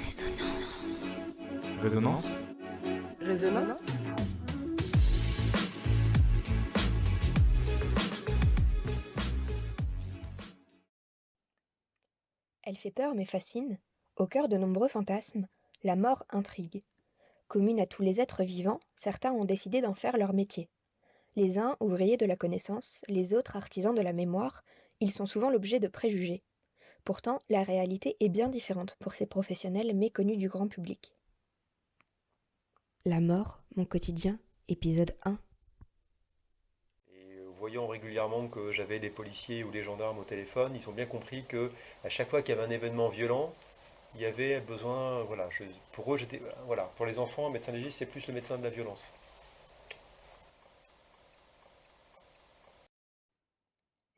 Résonance. Résonance. Elle fait peur mais fascine. Au cœur de nombreux fantasmes, la mort intrigue. Commune à tous les êtres vivants, certains ont décidé d'en faire leur métier. Les uns ouvriers de la connaissance, les autres artisans de la mémoire, ils sont souvent l'objet de préjugés. Pourtant, la réalité est bien différente pour ces professionnels méconnus du grand public. La mort, mon quotidien, épisode 1. Et voyant régulièrement que j'avais les policiers ou les gendarmes au téléphone, ils ont bien compris que à chaque fois qu'il y avait un événement violent, il y avait besoin, pour eux, pour les enfants, un médecin légiste, c'est plus le médecin de la violence.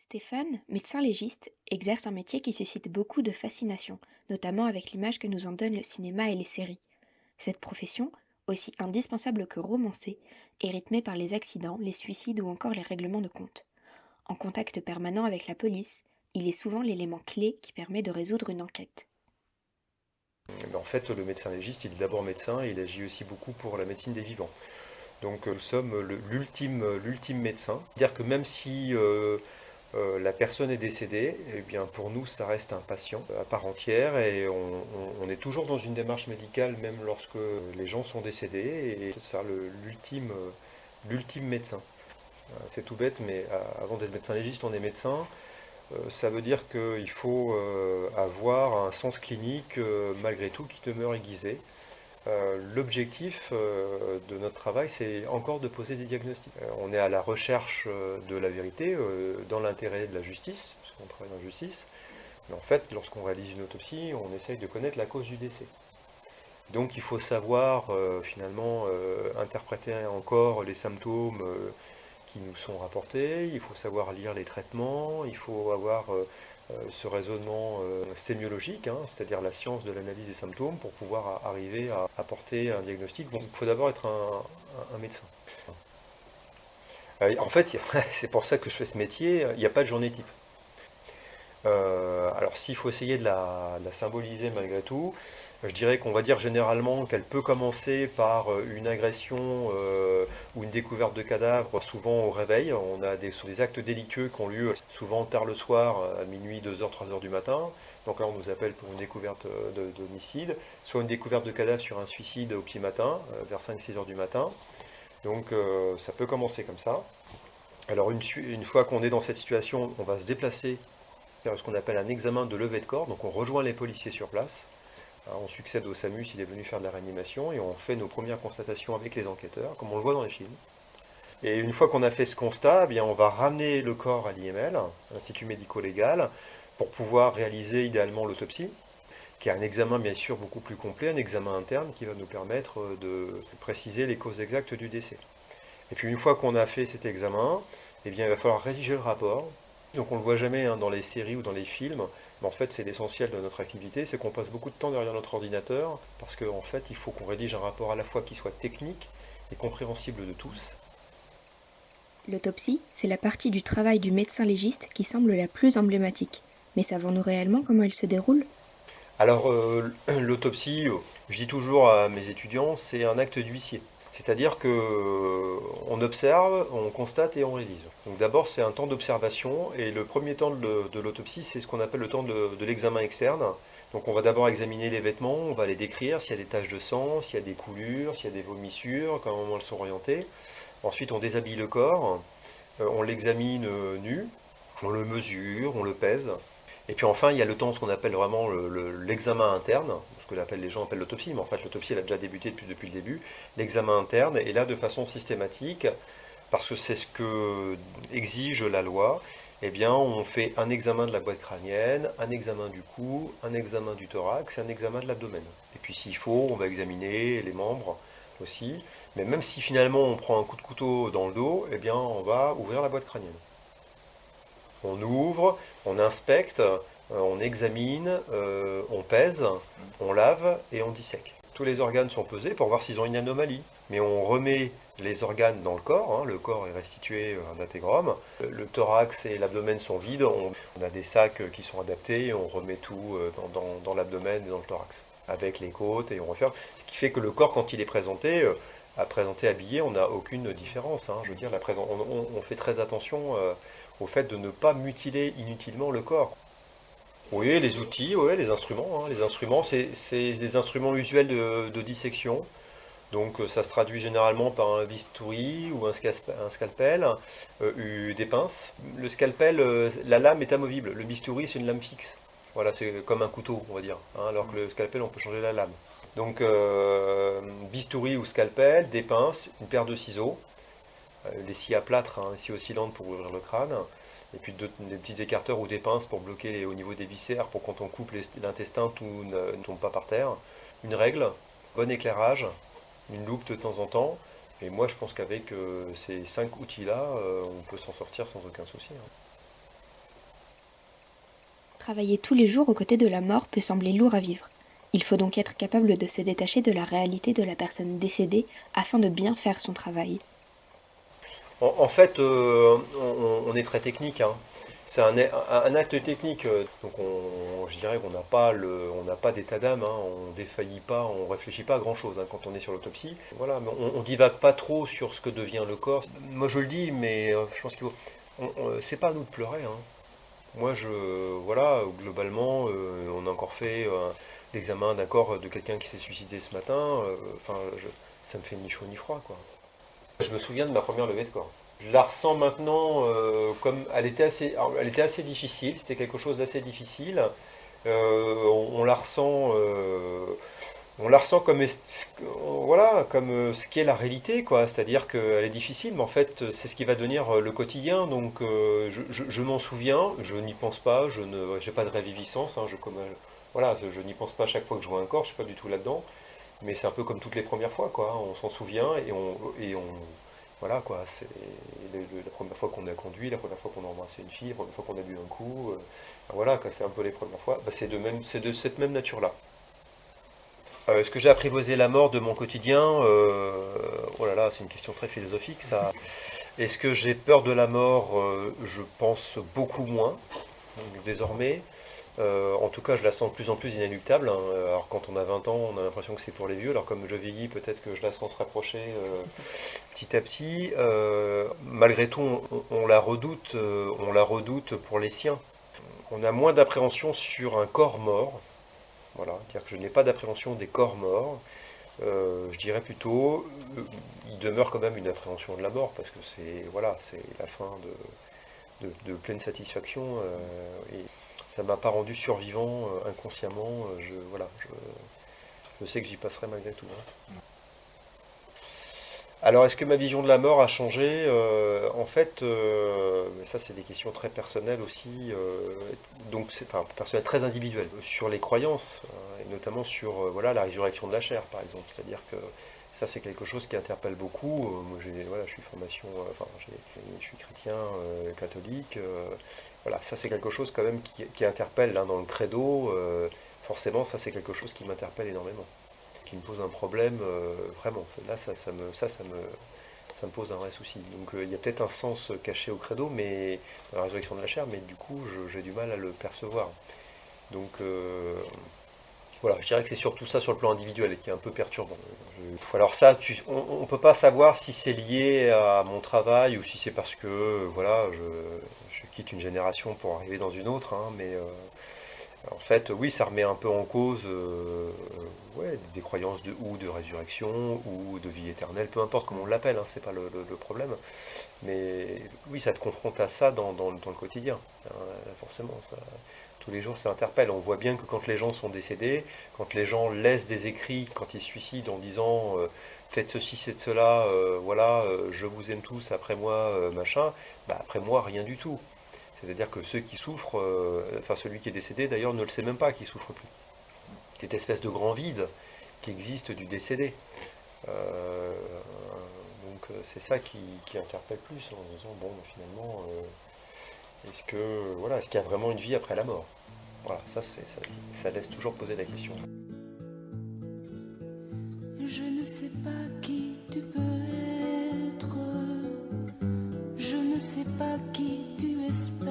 Stéphane, médecin légiste, exerce un métier qui suscite beaucoup de fascination, notamment avec l'image que nous en donne le cinéma et les séries. Cette profession, aussi indispensable que romancée, est rythmée par les accidents, les suicides ou encore les règlements de compte. En contact permanent avec la police, il est souvent l'élément clé qui permet de résoudre une enquête. En fait, le médecin légiste, il est d'abord médecin et il agit aussi beaucoup pour la médecine des vivants. Donc nous sommes l'ultime médecin. C'est-à-dire que même si la personne est décédée, eh bien pour nous ça reste un patient à part entière et on est toujours dans une démarche médicale même lorsque les gens sont décédés et c'est ça l'ultime médecin. C'est tout bête mais avant d'être médecin légiste on est médecin. Ça veut dire qu'il faut avoir un sens clinique malgré tout qui demeure aiguisé. L'objectif de notre travail, c'est encore de poser des diagnostics. On est à la recherche de la vérité dans l'intérêt de la justice, parce qu'on travaille dans la justice. Mais en fait, lorsqu'on réalise une autopsie, on essaye de connaître la cause du décès. Donc il faut savoir interpréter encore les symptômes qui nous sont rapportés, il faut savoir lire les traitements, il faut avoir ce raisonnement sémiologique, c'est-à-dire la science de l'analyse des symptômes pour pouvoir arriver à apporter un diagnostic. Donc il faut d'abord être un médecin. En fait, c'est pour ça que je fais ce métier, il n'y a pas de journée type. Alors s'il faut essayer de la symboliser malgré tout, je dirais qu'on va dire généralement qu'elle peut commencer par une agression ou une découverte de cadavre, souvent au réveil. On a des actes délictueux qui ont lieu souvent tard le soir, à minuit, 2h, 3h du matin. Donc là on nous appelle pour une découverte d'homicide, soit une découverte de cadavre sur un suicide au petit matin, vers 5-6h du matin. Donc ça peut commencer comme ça. Alors une fois qu'on est dans cette situation, on va se déplacer faire ce qu'on appelle un examen de levée de corps. Donc on rejoint les policiers sur place. On succède au SAMU s'il est venu faire de la réanimation et on fait nos premières constatations avec les enquêteurs, comme on le voit dans les films. Et une fois qu'on a fait ce constat, eh bien, on va ramener le corps à l'IML, l'Institut médico-légal, pour pouvoir réaliser idéalement l'autopsie, qui est un examen bien sûr beaucoup plus complet, un examen interne qui va nous permettre de préciser les causes exactes du décès. Et puis une fois qu'on a fait cet examen, eh bien, il va falloir rédiger le rapport. Donc on ne le voit jamais dans les séries ou dans les films, mais en fait c'est l'essentiel de notre activité, c'est qu'on passe beaucoup de temps derrière notre ordinateur, parce qu'en fait il faut qu'on rédige un rapport à la fois qui soit technique et compréhensible de tous. L'autopsie, c'est la partie du travail du médecin légiste qui semble la plus emblématique. Mais savons-nous réellement comment elle se déroule ? Alors l'autopsie, je dis toujours à mes étudiants, c'est un acte d'huissier. C'est-à-dire qu'on observe, on constate et on révise. Donc d'abord c'est un temps d'observation et le premier temps de l'autopsie c'est ce qu'on appelle le temps de l'examen externe. Donc on va d'abord examiner les vêtements, on va les décrire, s'il y a des taches de sang, s'il y a des coulures, s'il y a des vomissures, comment elles sont orientées. Ensuite on déshabille le corps, on l'examine nu, on le mesure, on le pèse. Et puis enfin, il y a le temps, ce qu'on appelle vraiment l'examen interne, ce que les gens appellent l'autopsie, mais en fait l'autopsie elle a déjà débuté depuis le début, l'examen interne, et là de façon systématique, parce que c'est ce que exige la loi, eh bien on fait un examen de la boîte crânienne, un examen du cou, un examen du thorax et un examen de l'abdomen. Et puis s'il faut, on va examiner les membres aussi, mais même si finalement on prend un coup de couteau dans le dos, eh bien on va ouvrir la boîte crânienne. On ouvre, on inspecte, on examine, on pèse, on lave et on dissèque. Tous les organes sont pesés pour voir s'ils ont une anomalie. Mais on remet les organes dans le corps, le corps est restitué en intégrome. Le thorax et l'abdomen sont vides, on a des sacs qui sont adaptés et on remet tout dans l'abdomen et dans le thorax. avec les côtes et on referme. Ce qui fait que le corps, quand il est présenté, à présenter habillé, on n'a aucune différence, hein. Je veux dire, on fait très attention au fait de ne pas mutiler inutilement le corps. Oui, les outils, ouais, les instruments, hein. Les instruments, c'est des instruments usuels de dissection. Donc ça se traduit généralement par un bistouri ou un scalpel, des pinces. Le scalpel, la lame est amovible. Le bistouri, c'est une lame fixe. Voilà, c'est comme un couteau, on va dire, hein, alors que le scalpel, on peut changer la lame. Donc bistouri ou scalpel, des pinces, une paire de ciseaux, des scies à plâtre, hein, scies oscillantes pour ouvrir le crâne, et puis des petits écarteurs ou des pinces pour bloquer au niveau des viscères, pour quand on coupe l'intestin, tout ne tombe pas par terre. Une règle, bon éclairage, une loupe de temps en temps. Et moi, je pense qu'avec ces 5 outils-là, on peut s'en sortir sans aucun souci, hein. Travailler tous les jours aux côtés de la mort peut sembler lourd à vivre. Il faut donc être capable de se détacher de la réalité de la personne décédée afin de bien faire son travail. En fait, on est très technique, hein. C'est un acte technique, donc je dirais qu'on n'a pas d'état d'âme, hein. On défaillit pas, on réfléchit pas à grand-chose, hein, quand on est sur l'autopsie. Voilà, mais on divague pas trop sur ce que devient le corps. Moi, je le dis, mais je pense qu'il faut. C'est pas à nous de pleurer, hein. Moi, voilà, globalement, on a encore fait l'examen d'un corps de quelqu'un qui s'est suicidé ce matin. Enfin, ça me fait ni chaud ni froid, quoi. Je me souviens de ma première levée de corps. Je la ressens maintenant comme elle était assez difficile. C'était quelque chose d'assez difficile. On la ressent, comme voilà, comme ce qui est la réalité, quoi. C'est-à-dire qu'elle est difficile, mais en fait, c'est ce qui va devenir le quotidien. Donc, je m'en souviens. Je n'y pense pas. J'ai pas de réviviscence, hein. Voilà, je n'y pense pas à chaque fois que je vois un corps. Je suis pas du tout là-dedans. Mais c'est un peu comme toutes les premières fois, quoi. On s'en souvient voilà, quoi. C'est la première fois qu'on a conduit, la première fois qu'on a embrassé une fille, la première fois qu'on a bu un coup. Voilà, quoi. C'est un peu les premières fois. Bah, c'est de cette même nature-là. Est-ce que j'ai apprivoisé la mort de mon quotidien? Oh là là, c'est une question très philosophique, ça. Est-ce que j'ai peur de la mort? Je pense beaucoup moins, désormais. En tout cas, je la sens de plus en plus inéluctable, hein. Alors, quand on a 20 ans, on a l'impression que c'est pour les vieux. Alors, comme je vieillis, peut-être que je la sens se rapprocher petit à petit. Malgré tout, on la redoute pour les siens. On a moins d'appréhension sur un corps mort. Voilà, c'est-à-dire que je n'ai pas d'appréhension des corps morts. Je dirais plutôt, il demeure quand même une appréhension de la mort, parce que c'est la fin de pleine satisfaction. Et ça m'a pas rendu survivant inconsciemment. Je sais que j'y passerai malgré tout, hein. Alors, est-ce que ma vision de la mort a changé? En fait, ça, c'est des questions très personnelles aussi. Donc, c'est enfin, personnelles, très individuelles. Sur les croyances, et notamment sur voilà, la résurrection de la chair, par exemple. C'est-à-dire que ça, c'est quelque chose qui interpelle beaucoup. Moi, voilà, je suis je suis chrétien catholique. Voilà, ça, c'est quelque chose quand même qui interpelle, hein, dans le credo. Forcément, ça, c'est quelque chose qui m'interpelle énormément, qui me pose un problème, vraiment. Là, ça me pose un vrai souci. Donc il y a peut-être un sens caché au credo, mais dans la résurrection de la chair, mais du coup, j'ai du mal à le percevoir. Donc voilà, je dirais que c'est surtout ça sur le plan individuel qui est un peu perturbant. Alors ça, on ne peut pas savoir si c'est lié à mon travail ou si c'est parce que voilà, je quitte une génération pour arriver dans une autre, hein, mais en fait, oui, ça remet un peu en cause ouais, des croyances de résurrection ou de vie éternelle, peu importe comment on l'appelle, hein, c'est pas le problème. Mais oui, ça te confronte à ça dans le quotidien, hein, forcément. Tous les jours, ça interpelle. On voit bien que quand les gens sont décédés, quand les gens laissent des écrits, quand ils se suicident en disant faites ceci, faites cela, voilà, je vous aime tous, après moi, machin, bah, après moi, rien du tout. C'est-à-dire que ceux qui souffrent, enfin celui qui est décédé d'ailleurs ne le sait même pas qu'il souffre plus. Cette espèce de grand vide qui existe du décédé. Euh, donc c'est ça qui interpelle plus en disant bon finalement est-ce qu'il y a vraiment une vie après la mort? Voilà, ça laisse toujours poser la question. Je ne sais pas qui tu peux être, je ne sais pas qui tu espères,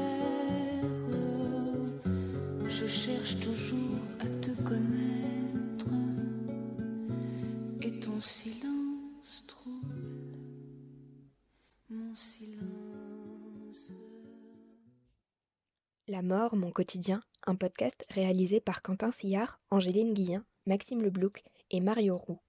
je cherche toujours à te connaître, silence trouble, mon silence. La mort, mon quotidien, un podcast réalisé par Quentin Sillard, Angéline Guillen, Maxime Leblouc et Mario Roux.